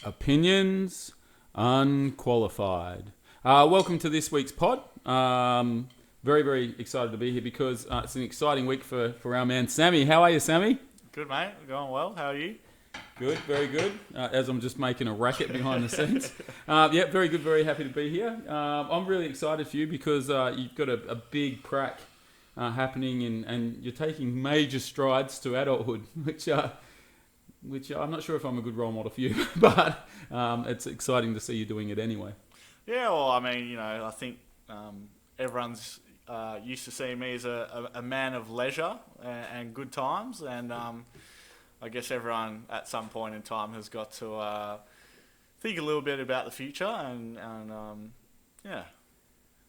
Opinions Unqualified. Welcome to this week's pod. Very, very excited to be here because it's an exciting week for our man Sammy. How are you, Sammy? Good, mate. Going well. How are you? Good, very good. As I'm just making a racket behind the scenes. Very good, very happy to be here. I'm really excited for you because you've got a big prac happening and you're taking major strides to adulthood, which I'm not sure if I'm a good role model for you, but it's exciting to see you doing it anyway. Yeah, well, I mean, I think everyone's used to seeing me as a man of leisure and good times, and I guess everyone at some point in time has got to think a little bit about the future, and yeah.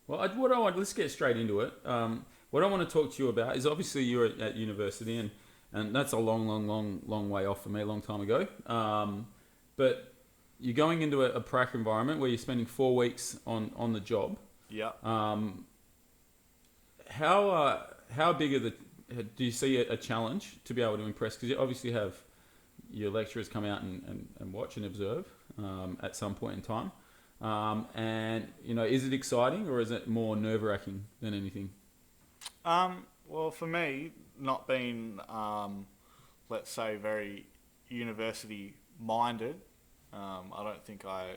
Well, let's get straight into it. What I want to talk to you about is obviously you're at university, and that's a long way off for me, a long time ago. But you're going into a prac environment where you're spending 4 weeks on the job. Yeah. How big do you see a challenge to be able to impress? Because you obviously have your lecturers come out and watch and observe at some point in time. And is it exciting or is it more nerve-wracking than anything? Well, for me, not being, let's say, very university-minded, I don't think I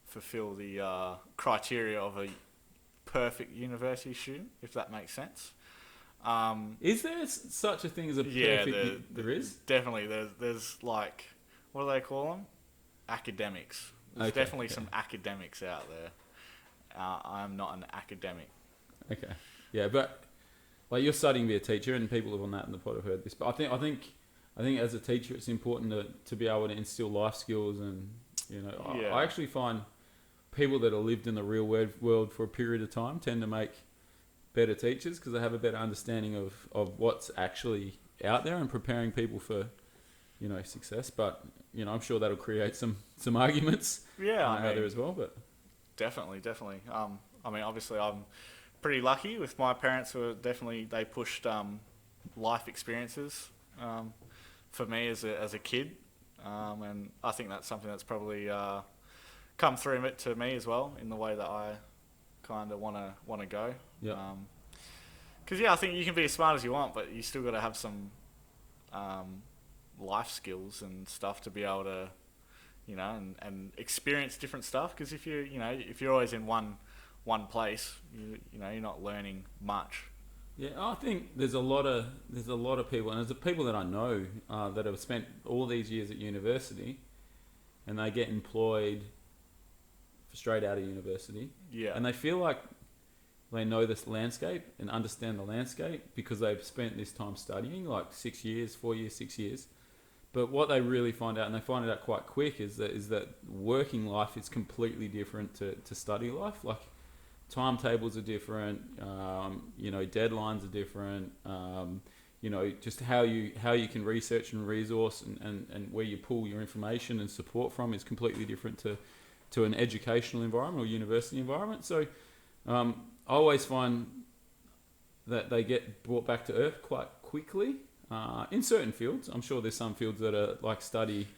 fulfill the criteria of a perfect university student, if that makes sense. Is there such a thing as a perfect? Yeah, there is? Definitely. There's like, what do they call them? Academics. There's definitely some academics out there. I'm not an academic. Okay. Yeah, but like you're studying to be a teacher, and people on that in the pod have heard this. But I think as a teacher, it's important to be able to instill life skills, and I actually find people that have lived in the real world for a period of time tend to make better teachers because they have a better understanding of what's actually out there and preparing people for success. But I'm sure that'll create some arguments out there as well. But definitely. I mean, obviously, I'm pretty lucky with my parents who are they pushed life experiences for me as a kid, and I think that's something that's probably come through it to me as well in the way that I kind of want to go. Yeah. Because I think you can be as smart as you want, but you still got to have some life skills and stuff to be able to, and experience different stuff. Because if you're always in one place, you're not learning much. Yeah, I think there's a lot of people, and there's the people that I know that have spent all these years at university, and they get employed straight out of university. Yeah. And they feel like they know this landscape and understand the landscape because they've spent this time studying, like 6 years, 4 years, 6 years. But what they really find out, and they find it out quite quick, is that working life is completely different to study life. Like timetables are different, deadlines are different. Just how you can research and resource and where you pull your information and support from is completely different to an educational environment or university environment. So I always find that they get brought back to earth quite quickly in certain fields. I'm sure there's some fields that are like study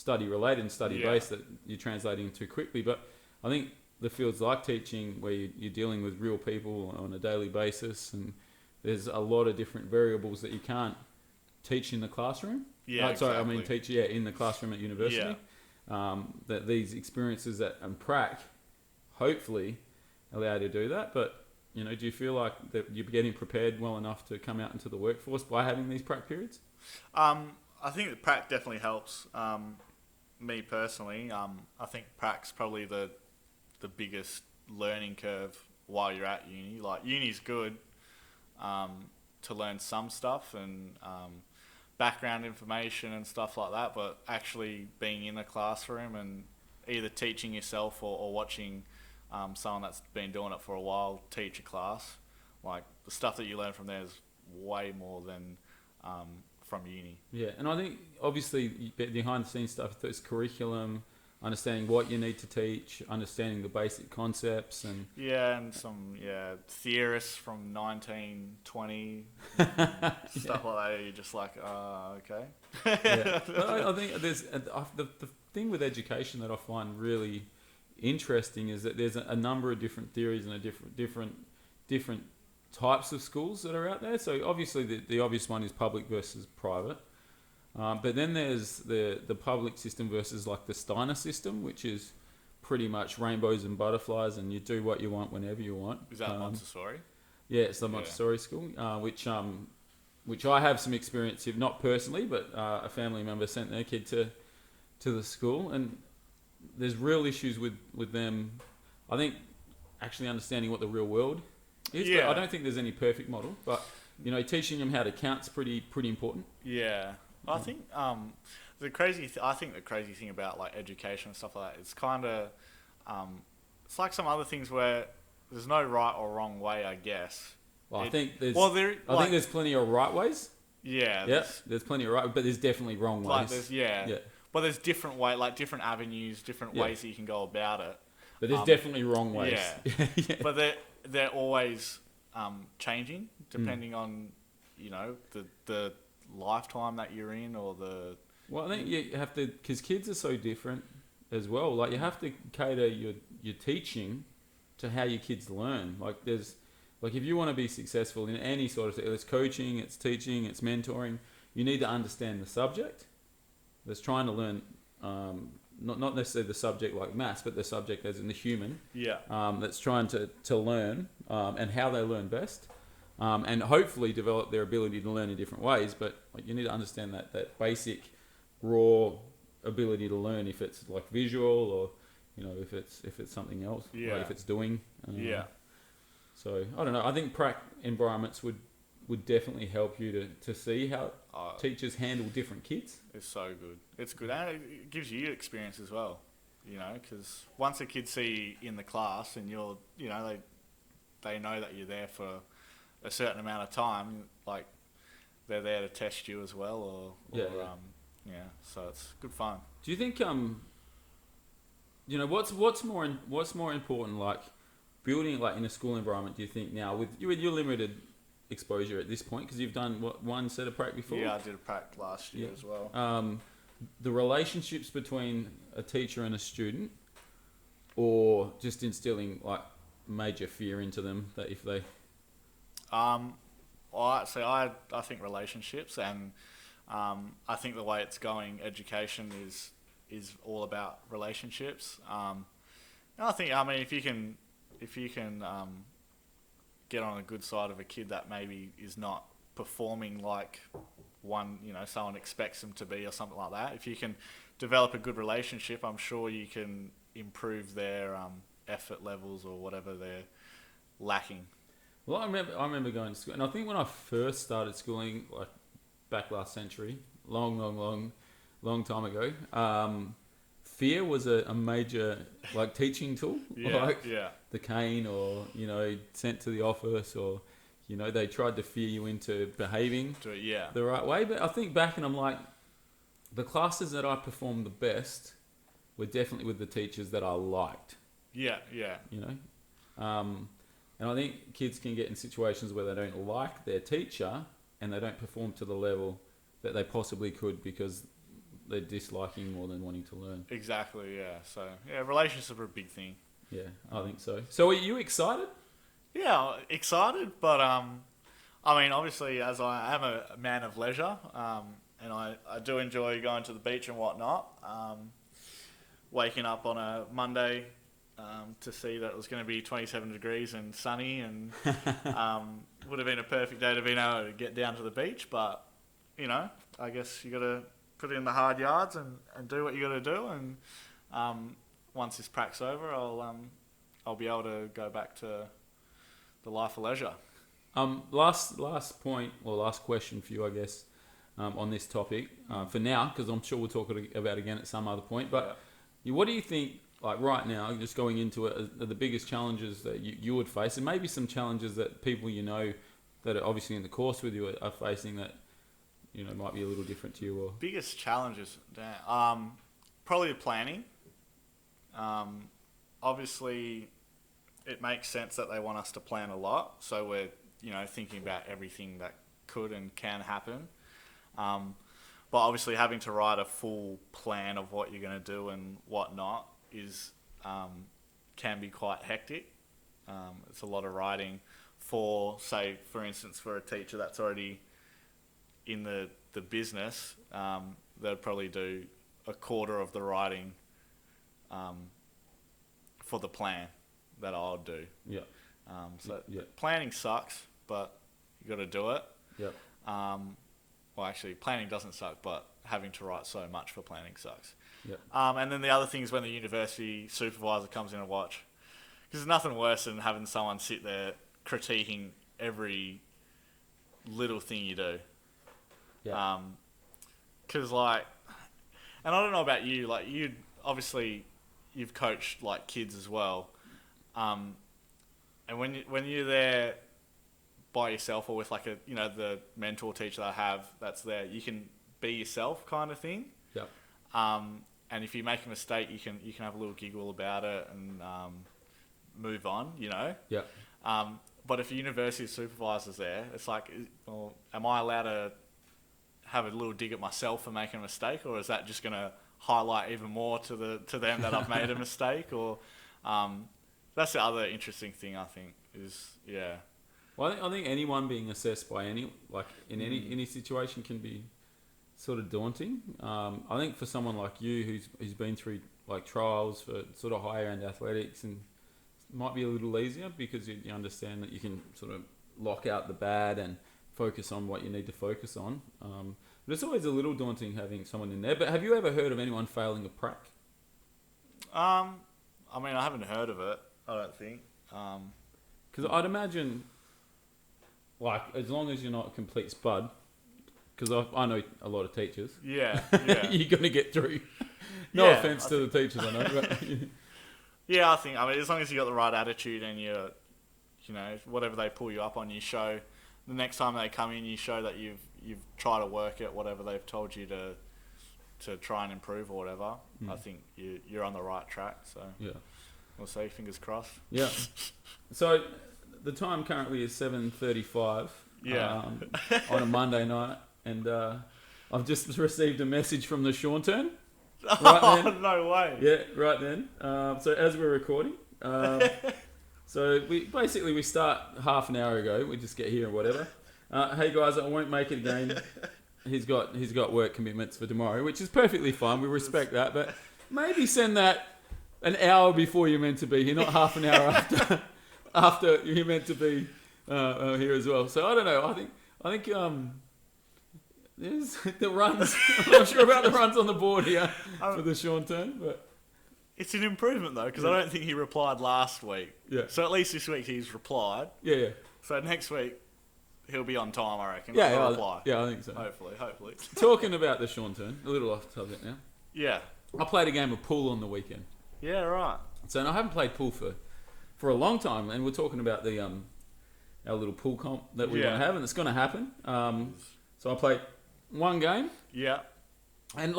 related and study based that you're translating too quickly. But I think the fields like teaching, where you're dealing with real people on a daily basis, and there's a lot of different variables that you can't teach in the classroom. Yeah, Sorry, exactly. I mean teach in the classroom at university. Yeah. That these experiences and prac hopefully allow you to do that. But do you feel like that you're getting prepared well enough to come out into the workforce by having these prac periods? I think the prac definitely helps. Me personally, I think prac's probably the biggest learning curve while you're at uni. Like uni's good to learn some stuff and background information and stuff like that, but actually being in a classroom and either teaching yourself or watching someone that's been doing it for a while teach a class, like the stuff that you learn from there is way more than from uni. Yeah, and I think obviously behind the scenes stuff, there's curriculum, understanding what you need to teach, understanding the basic concepts, and some theorists from 1920 stuff like that. You're just like, okay. I think there's the thing with education that I find really interesting is that there's a number of different theories and different types of schools that are out there. So obviously the obvious one is public versus private. But then there's the public system versus like the Steiner system, which is pretty much rainbows and butterflies, and you do what you want whenever you want. Is that Montessori? Yeah, it's the Montessori school, which I have some experience with, not personally, but a family member sent their kid to the school, and there's real issues with them. I think actually understanding what the real world is. Yeah. But I don't think there's any perfect model, but teaching them how to count's pretty important. Yeah. I think the crazy thing about like education and stuff like that, it's kind of it's like some other things where there's no right or wrong way, I guess. Well, I think there's plenty of right ways. Yeah. Yeah, there's plenty of right, but there's definitely wrong ways. But there's different different avenues, different ways that you can go about it. But there's definitely wrong ways. Yeah. Yeah. But they're always changing depending on the lifetime that you're in, or the. Well, I think you have to, because kids are so different as well. Like you have to cater your teaching to how your kids learn. Like if you want to be successful in any sort of, it's coaching, it's teaching, it's mentoring, you need to understand the subject that's trying to learn, not necessarily the subject like maths, but the subject as in the human. Yeah. That's trying to learn and how they learn best, and hopefully develop their ability to learn in different ways. But you need to understand that basic raw ability to learn, if it's like visual or if it's something else, yeah. like if it's doing. Yeah. So I don't know. I think prac environments would definitely help you to see how teachers handle different kids. It's so good. It's good, and it gives you experience as well. Because once the kids see you in the class and you're, they know that you're there for a certain amount of time. Like they're there to test you as well, So it's good fun. Do you think what's more important, like building like in a school environment? Do you think now with your limited exposure at this point, because you've done one set of prac before? Yeah, I did a prac last year as well. The relationships between a teacher and a student, or just instilling like major fear into them that if they. I think relationships, and I think the way it's going, education is all about relationships. And I think, if you can get on a good side of a kid that maybe is not performing like someone expects them to be or something like that, if you can develop a good relationship, I'm sure you can improve their effort levels or whatever they're lacking. Well, I remember going to school, and I think when I first started schooling, like back last century, long time ago, fear was a major like teaching tool, the cane, or sent to the office, or they tried to fear you into behaving the right way. But I think back and I'm like, the classes that I performed the best were definitely with the teachers that I liked. And I think kids can get in situations where they don't like their teacher and they don't perform to the level that they possibly could because they're disliking more than wanting to learn. Exactly, yeah. So, relationships are a big thing. Yeah, I think so. So are you excited? Yeah, excited, but obviously, as I am a man of leisure, and I do enjoy going to the beach and whatnot, waking up on a Monday to see that it was going to be 27 degrees and sunny, and would have been a perfect day to be able to get down to the beach, but, I guess you got to put in the hard yards and do what you got to do, and once this prac's over, I'll be able to go back to the life of leisure. Last point, or last question for you, I guess, on this topic, for now, because I'm sure we'll talk about it again at some other point, but what do you think, like right now, just going into it, are the biggest challenges that you would face, and maybe some challenges that people that are obviously in the course with you are facing that might be a little different to you? Or biggest challenges, probably planning. Obviously, it makes sense that they want us to plan a lot, so we're thinking about everything that could and can happen. But obviously having to write a full plan of what you're going to do and whatnot is can be quite hectic. It's a lot of writing for, say, for instance, for a teacher that's already in the business, they'd probably do a quarter of the writing for the plan that I'll do. Yeah. So planning sucks, but you got to do it. Yeah. Well, actually, planning doesn't suck, but having to write so much for planning sucks. Yeah. And then the other thing is when the university supervisor comes in and watch, because there's nothing worse than having someone sit there critiquing every little thing you do. Yeah. Because like, and I don't know about you, like you obviously you've coached like kids as well, and when you're there by yourself or with like the mentor teacher that I have that's there, you can be yourself kind of thing. Yeah. And if you make a mistake, you can have a little giggle about it and move on. Yeah. But if a university supervisor's there, it's like, well, am I allowed to have a little dig at myself for making a mistake, or is that just going to highlight even more to them that I've made a mistake? Or that's the other interesting thing I think is Well, I think anyone being assessed by any situation can be sort of daunting. I think for someone like you who's been through like trials for sort of higher end athletics, and it might be a little easier because you understand that you can sort of lock out the bad and focus on what you need to focus on. But it's always a little daunting having someone in there. But have you ever heard of anyone failing a prac? I mean, I haven't heard of it, I don't think. Because I'd imagine, like, as long as you're not a complete spud, because I know a lot of teachers. Yeah. You're going to get through. No offense to the teachers, I know. But yeah, I mean, as long as you got the right attitude and you're, whatever they pull you up on, you show the next time they come in, you show that you've tried to work at whatever they've told you to try and improve or whatever. I think you're on the right track. So yeah, we'll see. Fingers crossed. Yeah. So the time currently is 7:35. Yeah. On a Monday night, and I've just received a message from the Sean turn. Right then. No way. Yeah, right then. So as we're recording, so we start half an hour ago. We just get here and whatever. Hey guys, I won't make it again. He's got work commitments for tomorrow, which is perfectly fine. We respect that, but maybe send that an hour before you're meant to be here, not half an hour after you're meant to be here as well. So I don't know. I think there's the runs. I'm not sure about the runs on the board here for the Sean turn, but it's an improvement though, because I don't think he replied last week. Yeah. So at least this week he's replied. Yeah. So next week he'll be on time, I reckon. Yeah, reply. Yeah, I think so. Hopefully. Talking about the Sean turn, a little off subject now. Yeah. I played a game of pool on the weekend. Yeah, right. So I haven't played pool for a long time, and we're talking about the our little pool comp that we're going to have, and it's going to happen. So I played one game. Yeah. And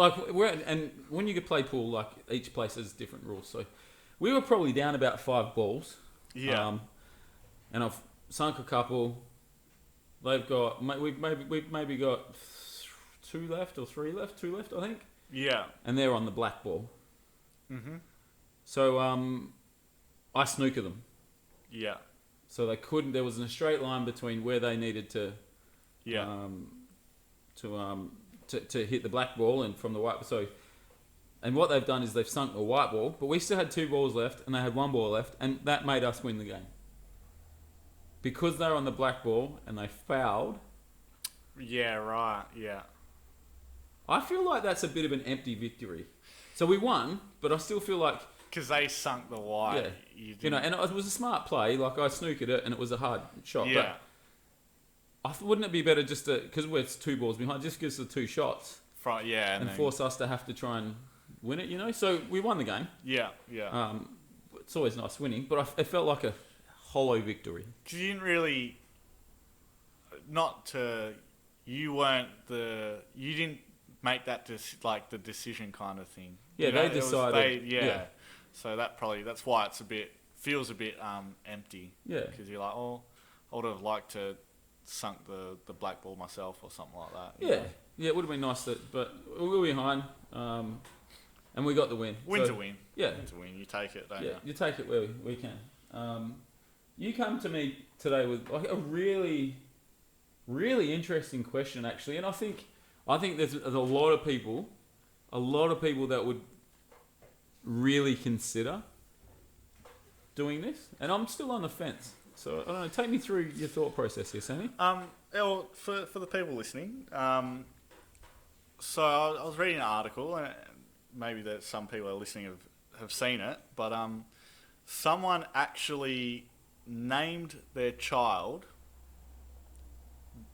when you could play pool, like each place has different rules. So we were probably down about 5 balls. Yeah. And I've sunk a couple. We've maybe got 2 left or 3 left. 2 left, I think. Yeah. And they're on the black ball. Mm-hmm. So I snooker them. Yeah. So they couldn't. There wasn't a straight line between where they needed to. Yeah. To hit the black ball and from the white. So, and what they've done is they've sunk the white ball, but we still had 2 balls left, and they had 1 ball left, and that made us win the game because they were on the black ball and they fouled. Yeah. Right. Yeah. I feel like that's a bit of an empty victory. So we won, but I still feel like because they sunk the white. Yeah. And it was a smart play. Like I snookered it, and it was a hard shot. Yeah. But wouldn't it be better just to, because we're 2 balls behind, just give us the 2 shots. And force us to have to try and win it, So we won the game. Yeah. It's always nice winning, but it felt like a hollow victory. Because you didn't really, you didn't make that the decision kind of thing. Yeah, they decided. So that's why feels a bit empty. Yeah. Because you're like, oh, I would have liked to sunk the black ball myself or something like that. Yeah, yeah, it would have been nice but we were behind, and we got the win. Win's a win. Yeah, Win's a win. You take it, don't yeah, you? you take it where we can. You come to me today with like a really, really interesting question, actually, and I think there's a lot of people that would really consider doing this, and I'm still on the fence. So I don't know. Take me through your thought process here, Sammy. Well, for the people listening, so I was reading an article, and maybe that some people are listening have seen it, but someone actually named their child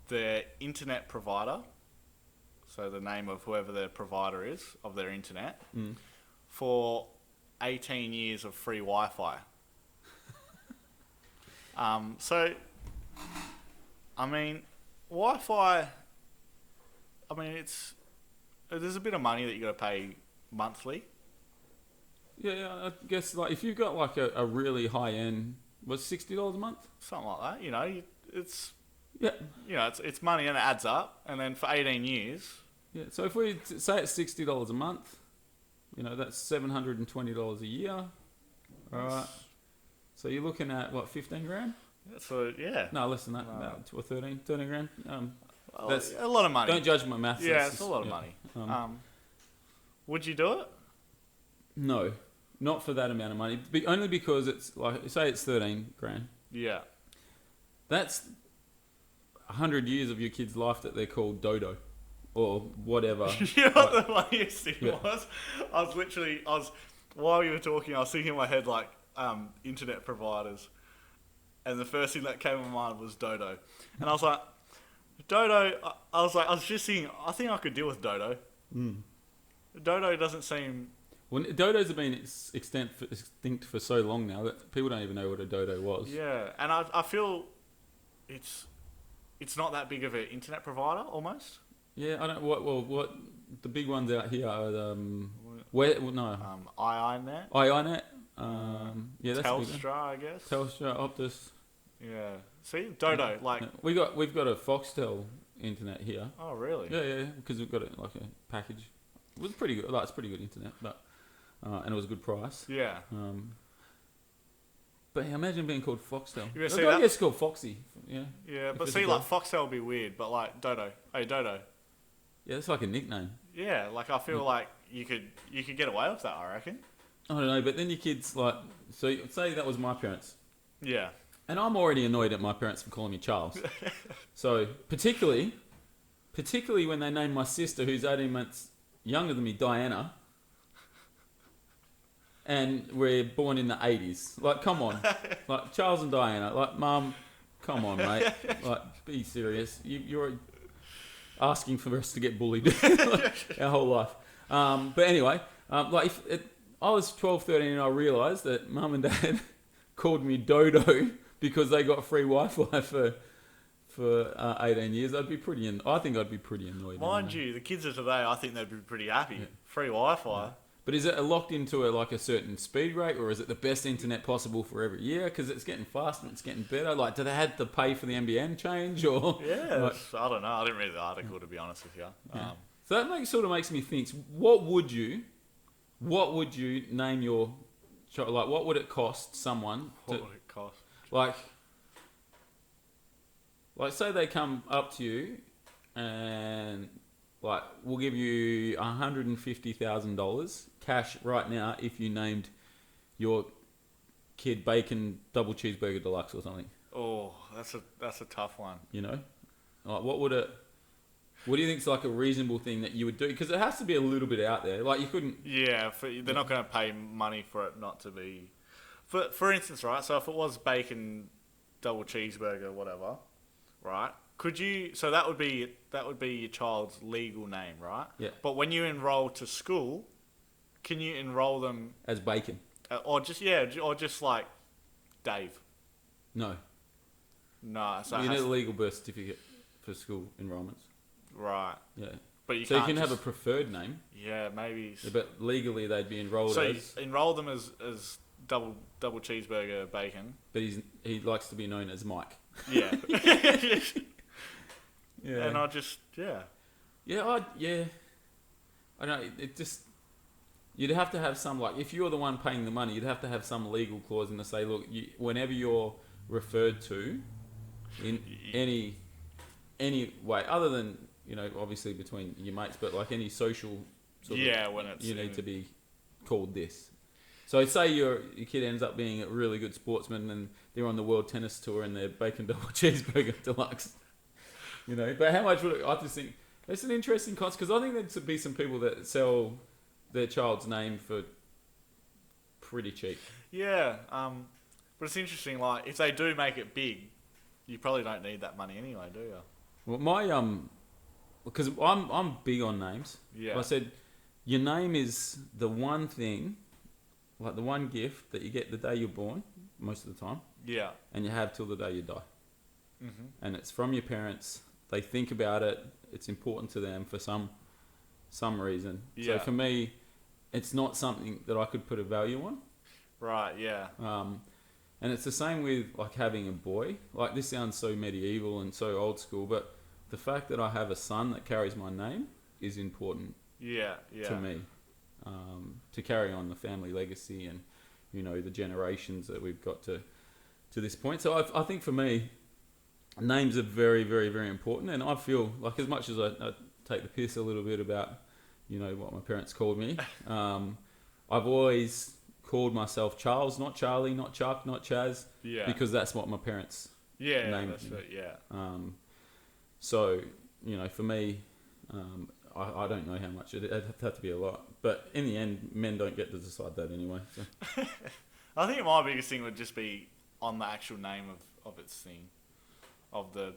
their internet provider, so the name of whoever their provider is of their internet, for 18 years of free Wi-Fi. So, I mean, Wi-Fi, there's a bit of money that you got to pay monthly. Yeah, I guess like if you've got like a really high end, was $60 a month? Something like that, it's money and it adds up, and then for 18 years. Yeah, so if we say it's $60 a month, that's $720 a year. All right. So you're looking at what, 15 grand? So yeah. No, less than that. About 13 grand. That's a lot of money. Don't judge my maths. Yeah, it's a lot of money. Would you do it? No, not for that amount of money. Only because it's like, say it's 13 grand. Yeah. That's 100 years of your kid's life that they're called dodo, or whatever. You know what the funniest thing was? While you were talking, I was thinking in my head like internet providers, and the first thing that came to mind was Dodo, and I was like, Dodo. I was just thinking, I think I could deal with Dodo. Dodo doesn't seem. Well, dodos have been extinct for so long now that people don't even know what a dodo was. Yeah, and I feel it's not that big of an internet provider almost. Yeah, I don't. What the big ones out here are iiNet. iiNet. Yeah, that's Telstra, I guess. Telstra, Optus. Yeah. See, Dodo, like we've got a Foxtel internet here. Oh, really? Yeah, because we've got it like a package. It was pretty good. Like, it's pretty good internet, but and it was a good price. Yeah. But imagine being called Foxtel. I guess it's called Foxy. Yeah. Yeah, but see, like Foxtel would be weird, but like Dodo, hey Dodo. Yeah, it's like a nickname. Yeah, like I feel like you could get away with that, I reckon. I don't know, but then your kids like, so say that was my parents. Yeah. And I'm already annoyed at my parents for calling me Charles. So particularly when they named my sister, who's 18 months younger than me, Diana. And we're born in the 80s. Like, come on. Like, Charles and Diana. Like, Mum, come on, mate. Like, be serious. You're asking for us to get bullied like, our whole life. But anyway, I was 12, 13 and I realised that Mum and Dad called me Dodo because they got free Wi-Fi for 18 years. I think I'd be pretty annoyed. Mind you, the kids of today, I think they'd be pretty happy. Yeah. Free Wi-Fi. Yeah. But is it locked into a certain speed rate, or is it the best internet possible for every year? Because it's getting faster and it's getting better. Like, do they have to pay for the NBN change, or? Yeah, like, I don't know. I didn't read the article, to be honest with you. Yeah. So that sort of makes me think. What would you name your child? Like, what would it cost someone? What would it cost? Like, say they come up to you and like, we'll give you $150,000 cash right now if you named your kid Bacon Double Cheeseburger Deluxe or something. Oh, that's a tough one. Like, what do you think is like a reasonable thing that you would do? Because it has to be a little bit out there. Like, you couldn't. Yeah, they're not going to pay money for it not to be. For instance, right? So if it was Bacon Double Cheeseburger, whatever, right? Could you? So that would be your child's legal name, right? Yeah. But when you enroll to school, can you enroll them as Bacon? Or just like Dave? No. No. So you need a legal birth certificate for school enrollments. Right. Yeah. But you can have a preferred name. Yeah, maybe. Yeah, but legally they'd be enrolled so as. So enroll them as double cheeseburger bacon. But he likes to be known as Mike. Yeah. Yeah. And I just, yeah. Yeah. I don't know. It just you'd have to have some like if you're the one paying the money, you'd have to have some legal clause in to say, look, whenever you're referred to in any way other than obviously between your mates, but like any social sort of, when it's you need to be called this. So say your kid ends up being a really good sportsman and they're on the world tennis tour and they're bacon double cheeseburger deluxe, But how much would I just think it's an interesting concept because I think there'd be some people that sell their child's name for pretty cheap. Yeah, but it's interesting. Like if they do make it big, you probably don't need that money anyway, do you? Well, my because I'm big on names. Yeah. I said your name is the one thing, like the one gift that you get the day you're born, most of the time. Yeah. And you have till the day you die. Mm-hmm. And it's from your parents. They think about it. It's important to them for some reason. Yeah. So for me, it's not something that I could put a value on. Right. Yeah. And it's the same with like having a boy. Like this sounds so medieval and so old school, but the fact that I have a son that carries my name is important. Yeah. To me, to carry on the family legacy and the generations that we've got to this point. So I think for me, names are very, very, very important, and I feel like as much as I take the piss a little bit about what my parents called me, I've always called myself Charles, not Charlie, not Chuck, not Chaz, because that's what my parents named that's me. it, yeah. So for me, I don't know how much it'd have to be a lot, but in the end, men don't get to decide that anyway. So. I think my biggest thing would just be on the actual name of its thing, of the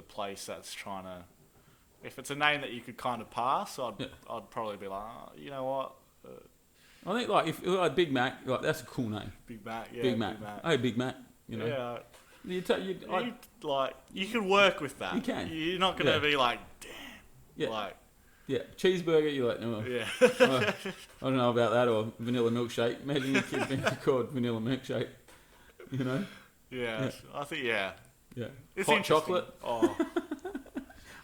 place that's trying to. If it's a name that you could kind of pass, I'd probably be like, you know what. I think like if like Big Mac, like that's a cool name. Big Mac, yeah. Big Mac. Hey, Big Mac. Yeah. You can work with that. You can. You're not gonna be like, damn. Yeah. Like. Yeah. Cheeseburger. You're like, no. Yeah. I don't know about that, or vanilla milkshake. Imagine your kid being called vanilla milkshake. Yeah. I think yeah. Yeah. It's hot chocolate. Oh.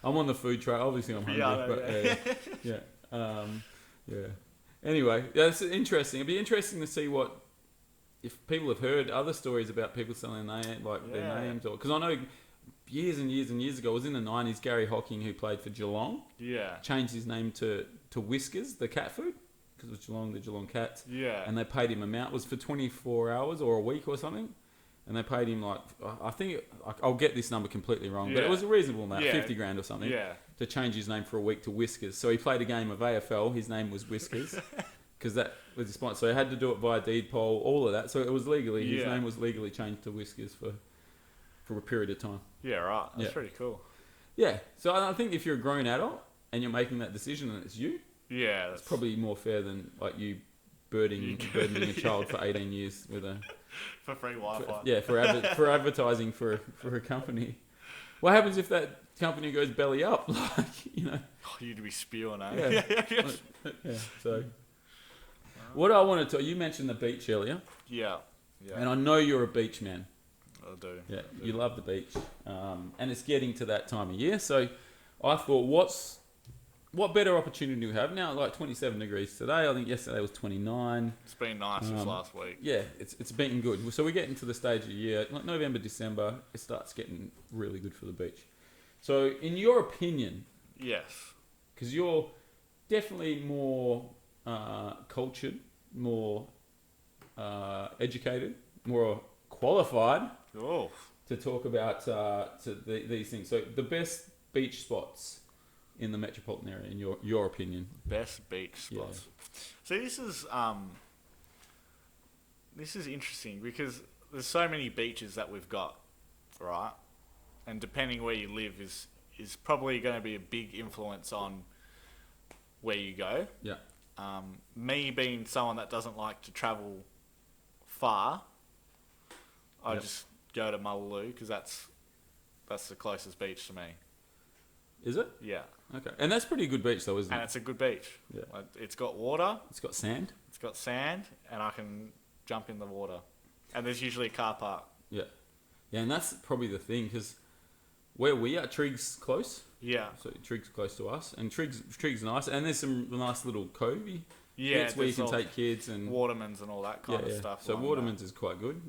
I'm on the food tray. Obviously, I'm hungry. Yeah. Anyway, it's interesting. It'd be interesting to see if people have heard other stories about people selling their names, or because I know years and years and years ago, it was in the 90s. Gary Hocking, who played for Geelong, changed his name to Whiskers, the cat food, because it was Geelong, the Geelong Cats. Yeah. And they paid him amount. It was for 24 hours or a week or something. And they paid him I think I'll get this number completely wrong, but it was a reasonable amount, 50 grand or something, to change his name for a week to Whiskers. So he played a game of AFL. His name was Whiskers because that was his sponsor. So he had to do it via deed poll, all of that. So it was legally, his name was legally changed to Whiskers for a period of time. Yeah, right. That's pretty cool. Yeah. So I think if you're a grown adult and you're making that decision and it's you, it's probably more fair than like you burdening a child for 18 years with a... For free Wi-Fi. For advertising for a company. What happens if that company goes belly up? You'd be spewing, eh? Yeah. So, what I want to tell you mentioned the beach earlier. Yeah. And I know you're a beach man. I do. Yeah, you love the beach, and it's getting to that time of year. So, I thought, what better opportunity do we have now? Like 27 degrees today. I think yesterday was 29. It's been nice this last week. Yeah, it's been good. So we're getting to the stage of the year, like November, December, it starts getting really good for the beach. So in your opinion... Yes. Because you're definitely more cultured, more educated, more qualified to talk about these things. So the best beach spots in the metropolitan area, in your opinion? Best beach spots. See, this is interesting because there's so many beaches that we've got, right? And depending where you live is probably going to be a big influence on where you go. Yeah. Me being someone that doesn't like to travel far, I just go to Mullaloo because that's the closest beach to me. Is it? Yeah. Okay. And that's pretty good beach though, isn't it? And it's a good beach. Yeah. Like, it's got water. It's got sand. It's got sand, and I can jump in the water. And there's usually a car park. Yeah. Yeah, and that's probably the thing, because where we are, Trigg's close. Yeah. So Trigg's close to us, and Trigg's nice, and there's some nice little covey Yeah, bits where you can take kids and Watermans and all that kind of stuff. So Watermans is quite good.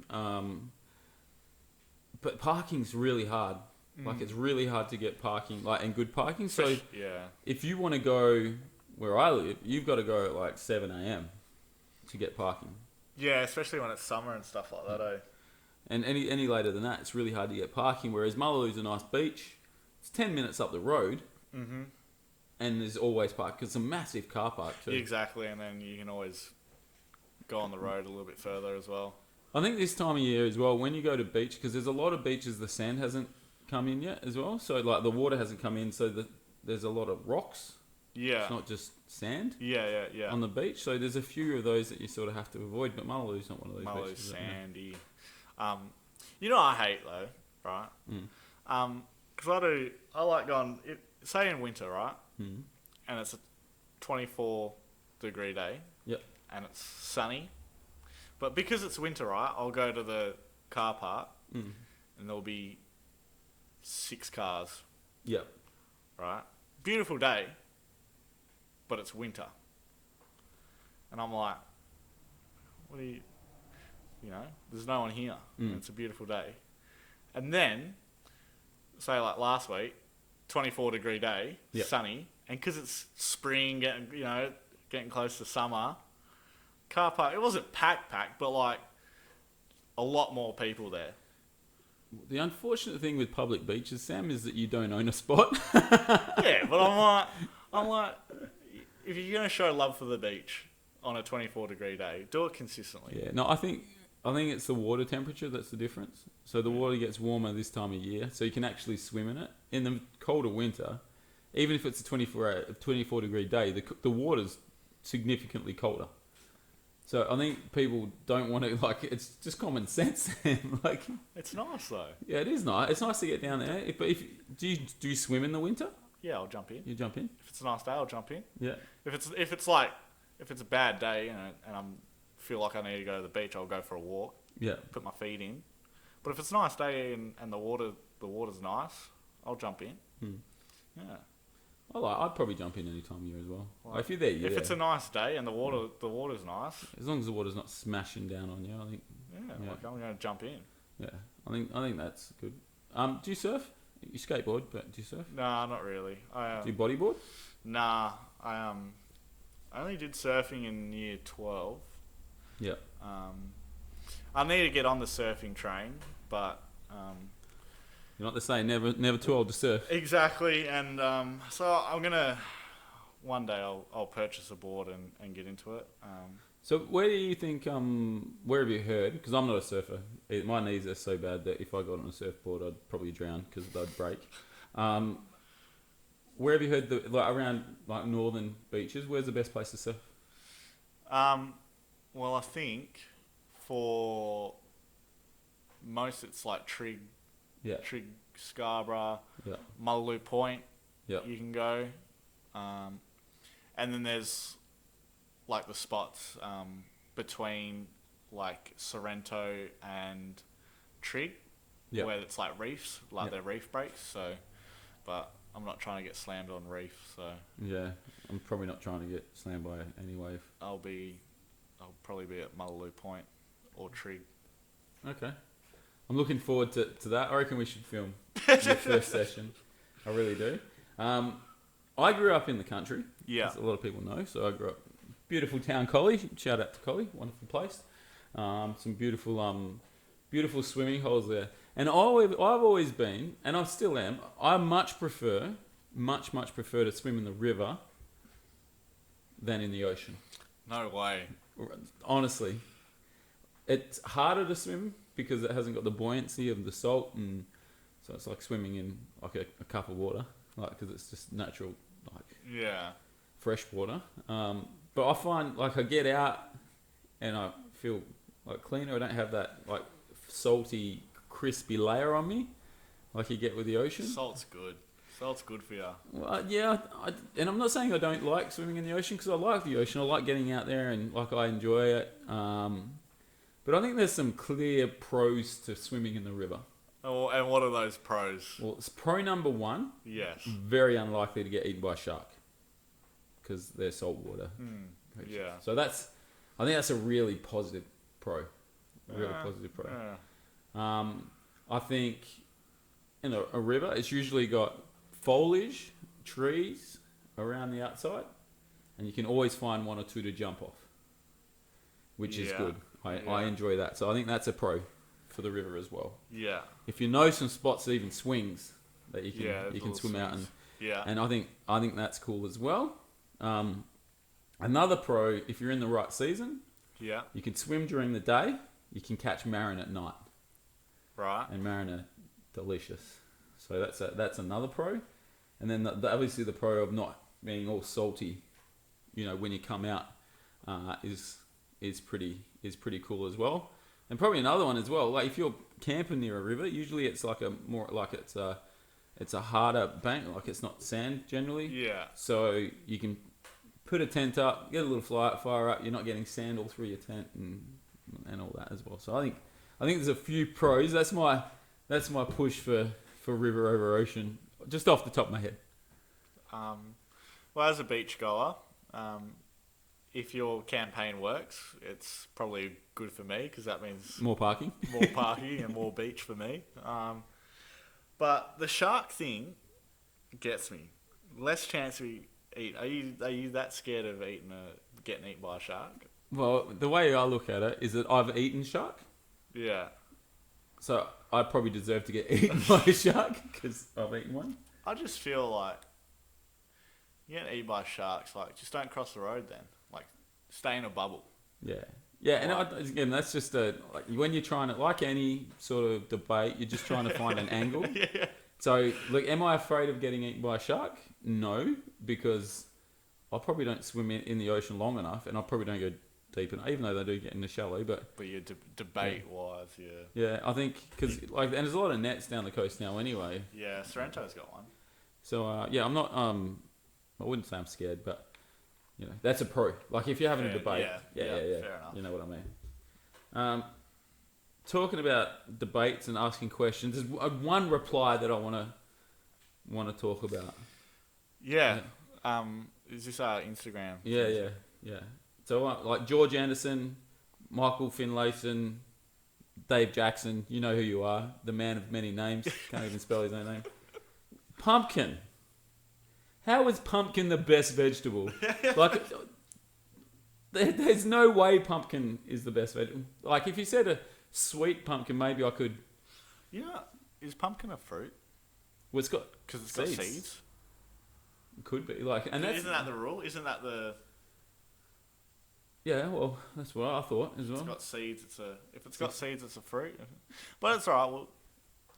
But parking's really hard. Like it's really hard to get parking, like and good parking. So if you want to go where I live, you've got to go at like 7 a.m. to get parking. Yeah, especially when it's summer and stuff like that. Eh? And any later than that, it's really hard to get parking. Whereas Mullaloo's a nice beach. It's 10 minutes up the road. Mm-hmm. And there's always park because it's a massive car park too. Exactly, and then you can always go on the road a little bit further as well. I think this time of year as well, when you go to beach, because there's a lot of beaches the sand hasn't come in yet as well. So like the water hasn't come in, so there's a lot of rocks. Yeah. It's not just sand. Yeah. On the beach, so there's a few of those that you sort of have to avoid. But Mullaloo's not one of those Mullaloo's beaches. sandy. You know what I hate though, right? Because I like going. Say in winter, right? And it's a 24-degree day. Yep. And it's sunny. But because it's winter, right? I'll go to the car park, and there'll be 6 cars. Yep. Right. Beautiful day. But it's winter. And I'm like, what are you know, there's no one here. And it's a beautiful day. And then, say like last week, 24-degree day, sunny, and because it's spring, getting close to summer, car park, it wasn't packed, but like a lot more people there. The unfortunate thing with public beaches, Sam, is that you don't own a spot. Yeah, but I'm like, if you're going to show love for the beach on a 24-degree day, do it consistently. Yeah, no, I think it's the water temperature that's the difference. So the water gets warmer this time of year, so you can actually swim in it. In the colder winter, even if it's a 24-degree day, the water's significantly colder. So I think people don't want to, like, it's just common sense. Like, it's nice though. Yeah, it is nice. It's nice to get down there. But do you swim in the winter? Yeah, I'll jump in. You jump in? If it's a nice day, I'll jump in. Yeah. If it's a bad day, and I feel like I need to go to the beach, I'll go for a walk. Yeah. Put my feet in. But if it's a nice day and the water's nice, I'll jump in. Yeah. I'd probably jump in any time of year as well. Like, if you're there, if it's a nice day and the water's nice, as long as the water's not smashing down on you, I think. Yeah. Like I'm going to jump in. Yeah, I think that's good. Do you surf? You skateboard, but do you surf? Nah, not really. Do you bodyboard? Nah, I only did surfing in year 12. Yeah. I need to get on the surfing train, but you're not the same. Never too old to surf. Exactly, and so I'm gonna one day I'll purchase a board and get into it. So where do you think? Where have you heard? Because I'm not a surfer. My knees are so bad that if I got on a surfboard, I'd probably drown because they'd break. Where have you heard around like northern beaches? Where's the best place to surf? Well, I think for most it's like Trig, Scarborough, Mullaloo Point. Yeah. You can go, and then there's like the spots between like Sorrento and Trig, where it's like reefs, they're reef breaks. So, but I'm not trying to get slammed on reef. So yeah, I'm probably not trying to get slammed by any wave. I'll probably be at Mullaloo Point or Trig. Okay. I'm looking forward to that. I reckon we should film the first session. I really do. I grew up in the country. Yeah. As a lot of people know. So I grew up beautiful town, Collie. Shout out to Collie. Wonderful place. Some beautiful swimming holes there. And I've always been, and I still am, I much prefer to swim in the river than in the ocean. No way. Honestly. It's harder to swim because it hasn't got the buoyancy of the salt, and so it's like swimming in like a cup of water, like because it's just natural, like fresh water. But I find like I get out and I feel like cleaner. I don't have that like salty, crispy layer on me like you get with the ocean. Salt's good. Salt's good for you. Well, yeah, and I'm not saying I don't like swimming in the ocean because I like the ocean. I like getting out there and like I enjoy it. But I think there's some clear pros to swimming in the river. Oh, and what are those pros? Well, it's pro number one. Yes. Very unlikely to get eaten by a shark because they're saltwater. Yeah. So I think that's a really positive pro. Really positive pro. Yeah. I think in a river, it's usually got foliage, trees around the outside, and you can always find one or two to jump off, which is good. I enjoy that. So I think that's a pro for the river as well. Yeah. If you know some spots that even swings that you can swim out and and I think that's cool as well. Another pro, if you're in the right season, you can swim during the day. You can catch marron at night. Right. And marron are delicious. So that's another pro. And then obviously the pro of not being all salty, when you come out, is pretty cool as well. And probably another one as well. Like if you're camping near a river, usually it's like it's a harder bank. Like it's not sand generally. Yeah. So you can put a tent up, get a little fire up. You're not getting sand all through your tent and all that as well. So I think there's a few pros. That's my push for river over ocean, just off the top of my head. Well, as a beach goer, if your campaign works, it's probably good for me because that means more parking, and more beach for me. But the shark thing gets me. Less chance we eat. Are you that scared of getting eaten by a shark? Well, the way I look at it is that I've eaten shark. Yeah. So I probably deserve to get eaten by a shark because I've eaten one. I just feel like you get eaten by sharks. Like, just don't cross the road then. Like, stay in a bubble. Yeah. Yeah, and again, that's just like when you're trying to, like any sort of debate, you're just trying to find an angle. Yeah. So, look, am I afraid of getting eaten by a shark? No, because I probably don't swim in the ocean long enough, and I probably don't go deep enough, even though they do get in the shallow. But your debate-wise, yeah. Yeah, I think, because, and there's a lot of nets down the coast now anyway. Yeah, Sorrento's got one. So, I'm not, I wouldn't say I'm scared, but, that's a pro. Like, if you're having a debate. Yeah. Fair enough. You know what I mean. Talking about debates and asking questions, there's one reply that I want to talk about. Yeah. Is this our Instagram? Yeah. So like George Anderson, Michael Finlayson, Dave Jackson, you know who you are, the man of many names. Can't even spell his own name. Pumpkin. How is pumpkin the best vegetable? Like, there's no way pumpkin is the best vegetable. Like, if you said a sweet pumpkin, maybe I could. Yeah, is pumpkin a fruit? Well, it's got seeds. It could be isn't that the rule? Isn't that the? Yeah, well, that's what I thought as well. It's got seeds. If it's got seeds, it's a fruit. But it's alright. Well,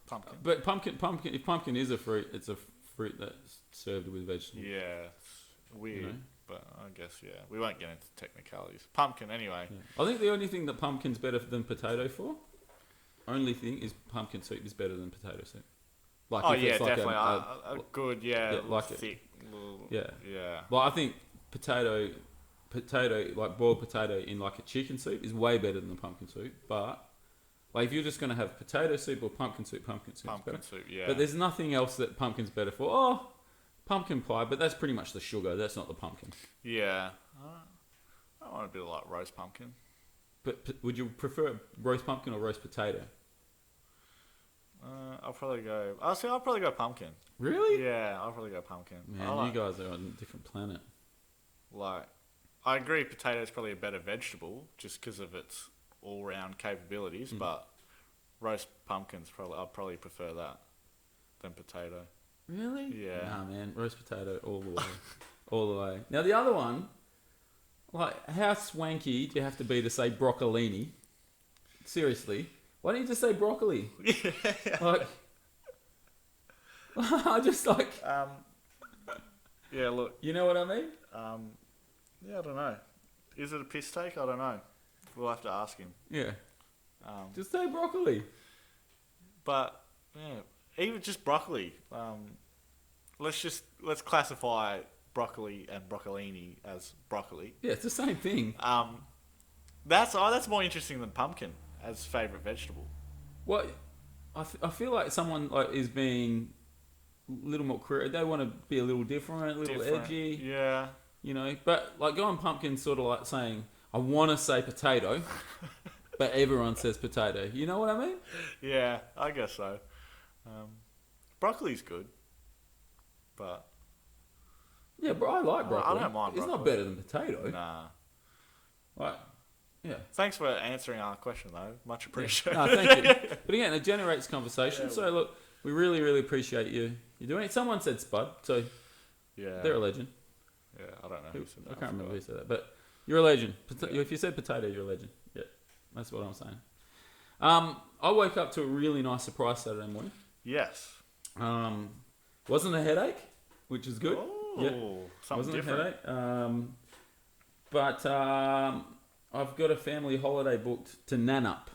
pumpkin. But pumpkin. If pumpkin is a fruit, it's a fruit that's served with vegetables. Yeah, it's weird. But I guess we won't get into technicalities. Pumpkin anyway. Yeah. I think the only thing that pumpkin's better than potato for, only thing is pumpkin soup is better than potato soup. Like it's like definitely a good like thick. Yeah. Well, I think potato, like boiled potato in like a chicken soup is way better than the pumpkin soup. But like if you're just gonna have potato soup or pumpkin soup, pumpkin soup, yeah. But there's nothing else that pumpkin's better for. Oh, pumpkin pie, but that's pretty much the sugar. That's not the pumpkin. Yeah, I want a bit of like roast pumpkin. But would you prefer roast pumpkin or roast potato? I'll probably go pumpkin. Really? Yeah, I'll probably go pumpkin. Man, you guys are on a different planet. Like, I agree potato is probably a better vegetable just because of its all-round capabilities, but roast pumpkins, I'd probably prefer that than potato. Really? Yeah. Nah, man, roast potato all the way. All the way. Now, the other one, like, how swanky do you have to be to say broccolini? Seriously. Why don't you just say broccoli? Yeah. Like, I just like... yeah, look. You know what I mean? Yeah, I don't know. Is it a piss take? I don't know. We'll have to ask him. Yeah. Just say broccoli. But, yeah, even just broccoli. Let's classify broccoli and broccolini as broccoli. Yeah, it's the same thing. That's more interesting than pumpkin as favourite vegetable. What? I feel like someone like is being a little more creative. They want to be a little different, a little edgy. Yeah. You know, but like Going Pumpkin's sort of like saying, I want to say potato, but everyone says potato. You know what I mean? Yeah, I guess so. Broccoli's good, but Yeah, bro, I like broccoli. I don't mind It's broccoli. not better than potato. Nah. Like, yeah. Thanks for answering our question, though. Much appreciated. No, thank you. But again, it generates conversation. Yeah. So look, we really, really appreciate you doing it. Someone said Spud, so Yeah. they're a legend. Yeah, I don't know who said that. I can't remember who said that, but you're a legend. If you said potato, you're a legend. Yeah, that's what I'm saying. I woke up to a really nice surprise Saturday morning. Yes. Wasn't a headache, which is good. Oh, Yeah. something Wasn't different. a headache. But I've got a family holiday booked to Nannup.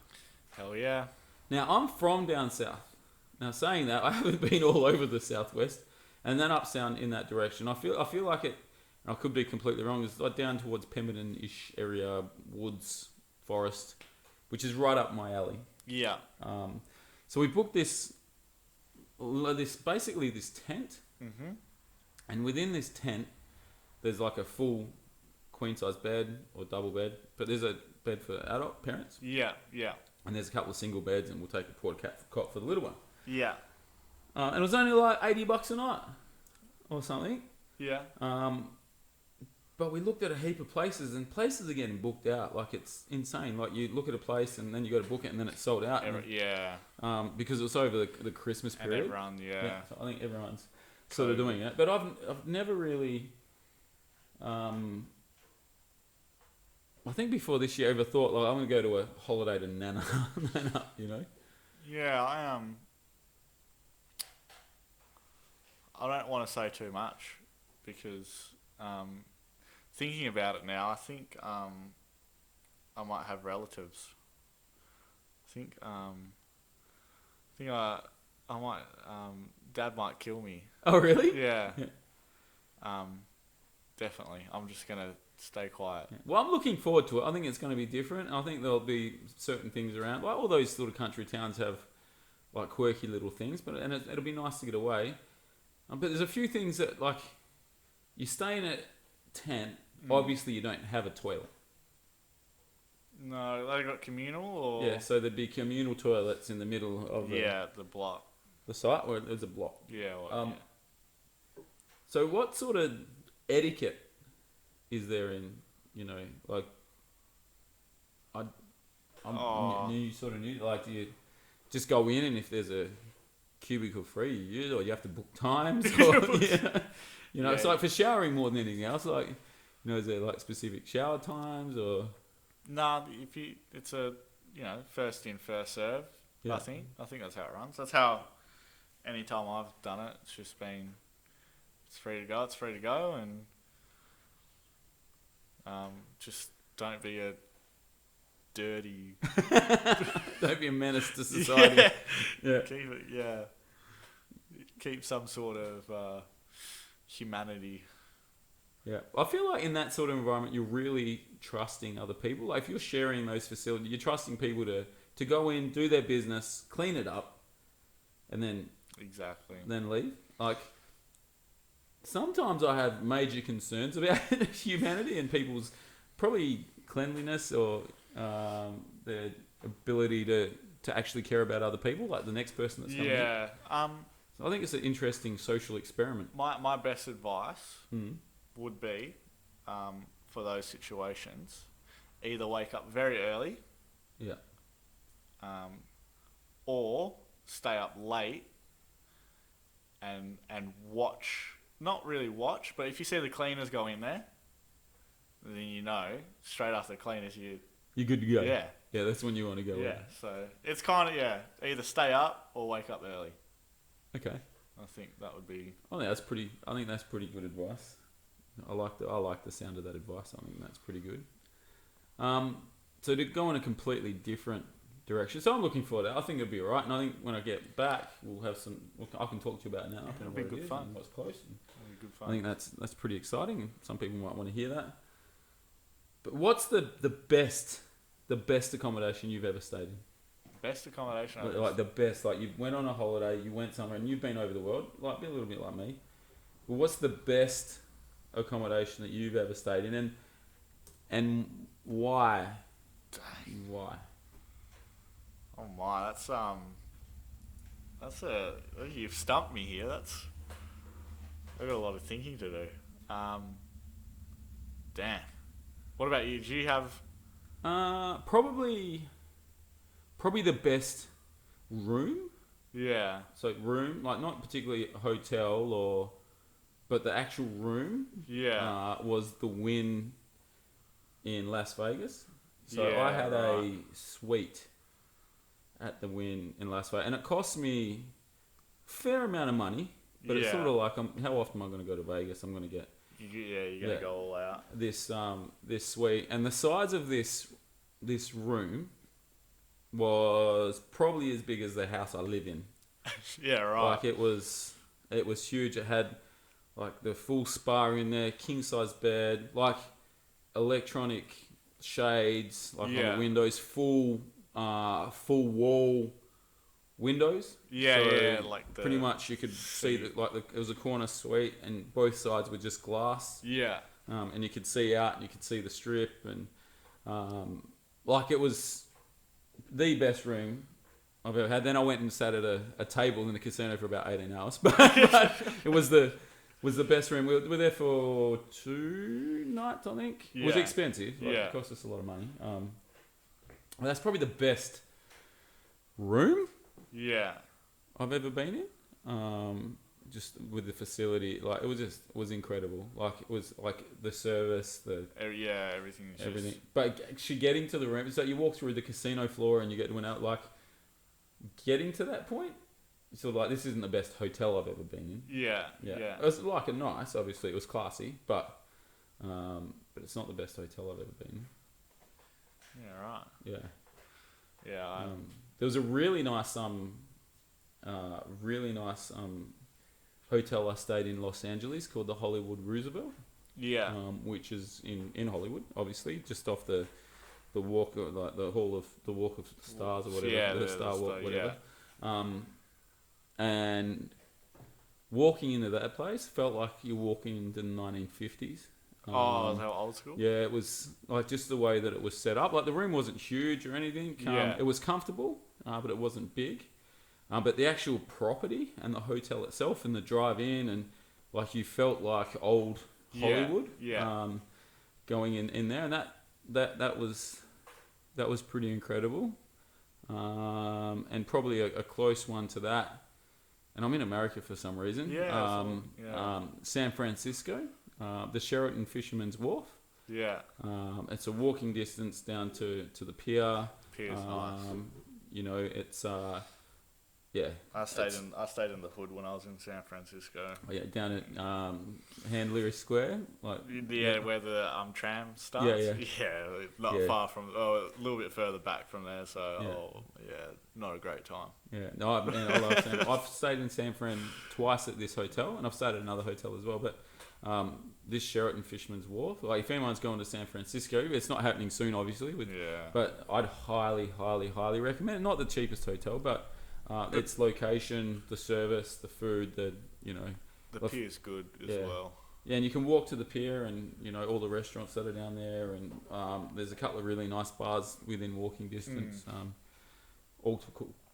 Hell yeah. Now, I'm from down south. Now, saying that, I haven't been all over the southwest, and Nannup's down in that direction. I feel like it, and I could be completely wrong, it's like down towards Pemberton-ish area, woods, forest, which is right up my alley. Yeah. So we booked this tent, Mm-hmm. and within this tent, there's like a full queen-size bed or double bed, but there's a bed for adult parents, Yeah. Yeah. and there's a couple of single beds, and we'll take a porta cot for the little one. Yeah. And it was only like $80 a night or something. Yeah. But we looked at a heap of places, and places are getting booked out. Like, it's insane. Like, you look at a place, and then you got to book it, and then it's sold out. Yeah. Because it's over the Christmas And period. everyone, yeah. So I think everyone's sort of doing it. But I've never really... I think before this year, I ever thought, like, I'm going to go to a holiday to Nannup, you know? Yeah, I don't want to say too much because thinking about it now, I think I might have relatives. I might. Dad might kill me. Oh, really? Yeah. Definitely. I'm just gonna stay quiet. Yeah. Well, I'm looking forward to it. I think it's going to be different. I think there'll be certain things around. Like, all those little country towns have like quirky little things, but it'll be nice to get away. But there's a few things that, like, you stay in a tent. Obviously, you don't have a toilet. No, they got communal or Yeah, so there'd be communal toilets in the middle of the block. the site, or there's a block. Yeah. So what sort of etiquette is there in, you know, like, I'm new, like, do you just go in, and if there's a cubicle free, you use, or you have to book times, or, you know, it's like for showering more than anything else, like, you know, is there like specific shower times, or? Nah, it's a first in first serve. Yeah. I think that's how it runs. That's how any time I've done it, it's just been it's free to go. It's free to go, and just don't be a dirty. Don't be a menace to society. Yeah. Keep some sort of humanity. Yeah, I feel like in that sort of environment, you're really trusting other people. Like, if you're sharing those facilities, you're trusting people to go in, do their business, clean it up, and then leave. Like, sometimes I have major concerns about humanity and people's probably cleanliness or their ability to actually care about other people, like the next person that's coming in. Yeah. So I think it's an interesting social experiment. My best advice would be, for those situations, either wake up very early, or stay up late and watch. Not really watch, but if you see the cleaners go in there, then you know straight after the cleaners you're good to go. Yeah, that's when you want to go. Yeah, so it's kind of either stay up or wake up early. Okay. I think that would be. I think that's pretty good advice. I like the sound of that advice. I think that's pretty good. So to go in a completely different direction. So I'm looking forward to it. I think it'll be alright. And I think when I get back, we'll have I can talk to you about it now. It'll be good fun. What's close. It'll be good fun. I think that's pretty exciting. Some people might want to hear that. But what's the best accommodation you've ever stayed in? Best accommodation. Like the best. Like you went on a holiday, you went somewhere, and you've been over the world. Like be a little bit like me. Well, what's the best accommodation that you've ever stayed in, and why? Dang. Why? Oh my, you've stumped me here. I've got a lot of thinking to do. Damn. What about you? Do you have? Probably the best room. Yeah. So room, like not particularly a hotel but the actual room. Yeah. Was the Wynn in Las Vegas. So Yeah, I had right. a suite at the Wynn in Las Vegas, and it cost me a fair amount of money. But it's sort of like, how often am I going to go to Vegas? I'm going to get You're gonna go all out. this suite, and the size of this room was probably as big as the house I live in. Yeah, right. Like it was huge. It had like the full spa in there, king size bed, like electronic shades, like on the windows, full wall windows. Yeah, like the pretty much you could see that it was a corner suite, and both sides were just glass. Yeah. And you could see out, and you could see the strip, and like it was the best room I've ever had. Then I went and sat at a table in the casino for about 18 hours, but it was the best room. We were there for 2 nights, I think. It was expensive. It cost us a lot of money. Well, that's probably the best room I've ever been in. Just with the facility, like it was incredible. Like it was like the service, everything. But actually getting to the room, so you walk through the casino floor and you get to out. Like getting to that point, it's sort of like this isn't the best hotel I've ever been in. Yeah. It was like nice. Obviously, it was classy, but it's not the best hotel I've ever been in. Yeah. Right. Yeah. Yeah. There was a really nice hotel I stayed in Los Angeles called the Hollywood Roosevelt. Yeah. Which is in Hollywood, obviously, just off the walk of like the hall of the Walk of Stars or whatever, the Star Walk, whatever. Yeah. And walking into that place felt like you're walking into the 1950s. Was that old school? Yeah, it was like just the way that it was set up. Like the room wasn't huge or anything. It was comfortable, but it wasn't big. But the actual property and the hotel itself and the drive in, and like you felt like old Hollywood. Going in there, and that was pretty incredible. And probably a close one to that. And I'm in America for some reason. San Francisco, the Sheraton Fisherman's Wharf. Yeah. It's a walking distance down to the pier. Pier's nice. You know, it's I stayed in the hood when I was in San Francisco. Oh, yeah, down at Hand Leary Square, like where the tram starts. Not Yeah. far from, a little bit further back from there. So not a great time. Yeah, no, I love San. I've stayed in San Fran twice at this hotel, and I've stayed at another hotel as well. But this Sheraton Fisherman's Wharf, like if anyone's going to San Francisco, it's not happening soon, obviously. But I'd highly, highly, highly recommend it. Not the cheapest hotel, but its location, the service, the food, the pier's good as well. Yeah, and you can walk to the pier, and all the restaurants that are down there, and there's a couple of really nice bars within walking distance. All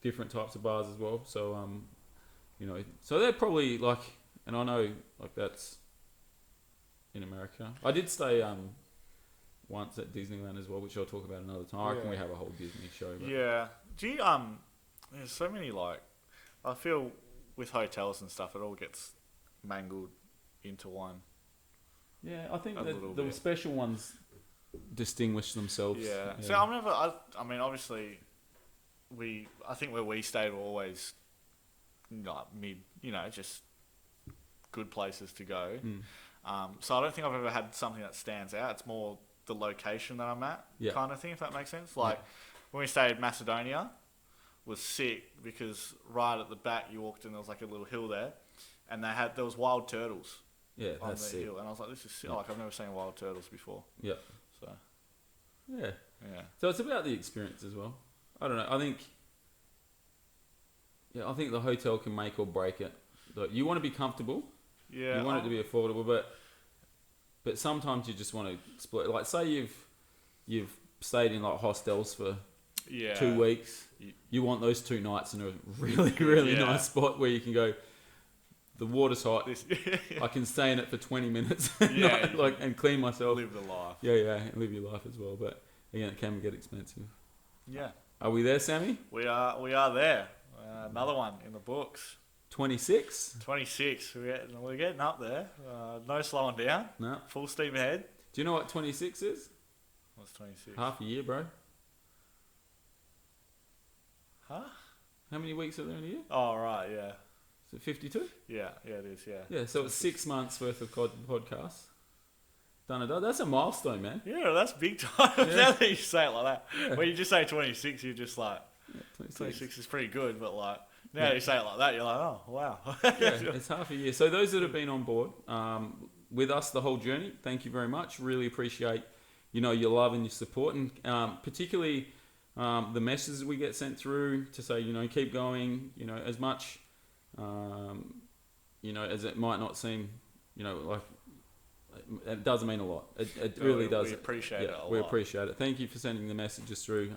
different types of bars as well. So so they're probably like, and I know like that's in America. I did stay once at Disneyland as well, which I'll talk about another time. I reckon we have a whole Disney show. But Yeah. Do you there's so many I feel with hotels and stuff, it all gets mangled into one. Yeah, I think that the special ones distinguish themselves. Yeah. So I mean, obviously, I think where we stayed were always mid, just good places to go. So I don't think I've ever had something that stands out. It's more the location that I'm at, kind of thing, if that makes sense. Like when we stayed in Macedonia, was sick because right at the back you walked in, there was like a little hill there, and there was wild turtles. Yeah, on that's the sick. hill, and I was like, this is sick. Like I've never seen wild turtles before. Yeah. So. Yeah. So it's about the experience as well. I don't know. I think Yeah, I think the hotel can make or break it. Look, you want to be comfortable. Yeah. You want it to be affordable, but sometimes you just want to split. Like, say you've stayed in like hostels for 2 weeks. You want those 2 nights in a really nice spot where you can go. The water's hot. I can stay in it for 20 minutes. And clean myself. Live the life. Yeah, and live your life as well. But again, it can get expensive. Yeah. Are we there, Sammy? We are there. Another one in the books. 26. 26. We're getting up there. No slowing down. No. Full steam ahead. Do you know what 26 is? What's 26? Half a year, bro. Huh? How many weeks are there in a year? Oh, right, yeah. Is it 52? Yeah, it is, yeah. Yeah, so it's 6 months worth of podcasts. Done it. That's a milestone, man. Yeah, that's big time. Yeah. Now that you say it like that. Yeah. When you just say 26, you're just like, 26 is pretty good, but like, now you say it like that, you're like, oh, wow. Yeah, it's half a year. So those that have been on board with us the whole journey, thank you very much. Really appreciate, your love and your support, and particularly the messages we get sent through to say, keep going, as much, as it might not seem, like, it does mean a lot. It really does. We appreciate it a lot. We appreciate it. Thank you for sending the messages through.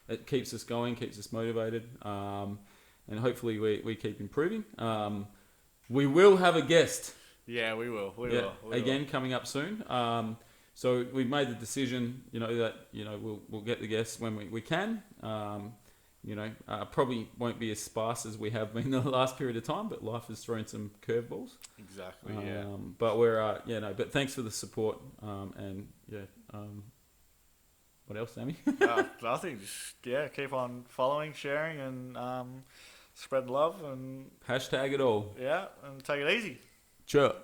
It keeps us going, keeps us motivated, and hopefully we keep improving. We will have a guest. Yeah, we will. We will. Coming up soon. So we've made the decision, that we'll get the guests when we can. Probably won't be as sparse as we have been the last period of time, but life has thrown some curveballs. Exactly. Yeah. But we're but thanks for the support. What else, Sammy? Nothing. Just keep on following, sharing, and spread love and hashtag it all. Yeah, and take it easy. Sure.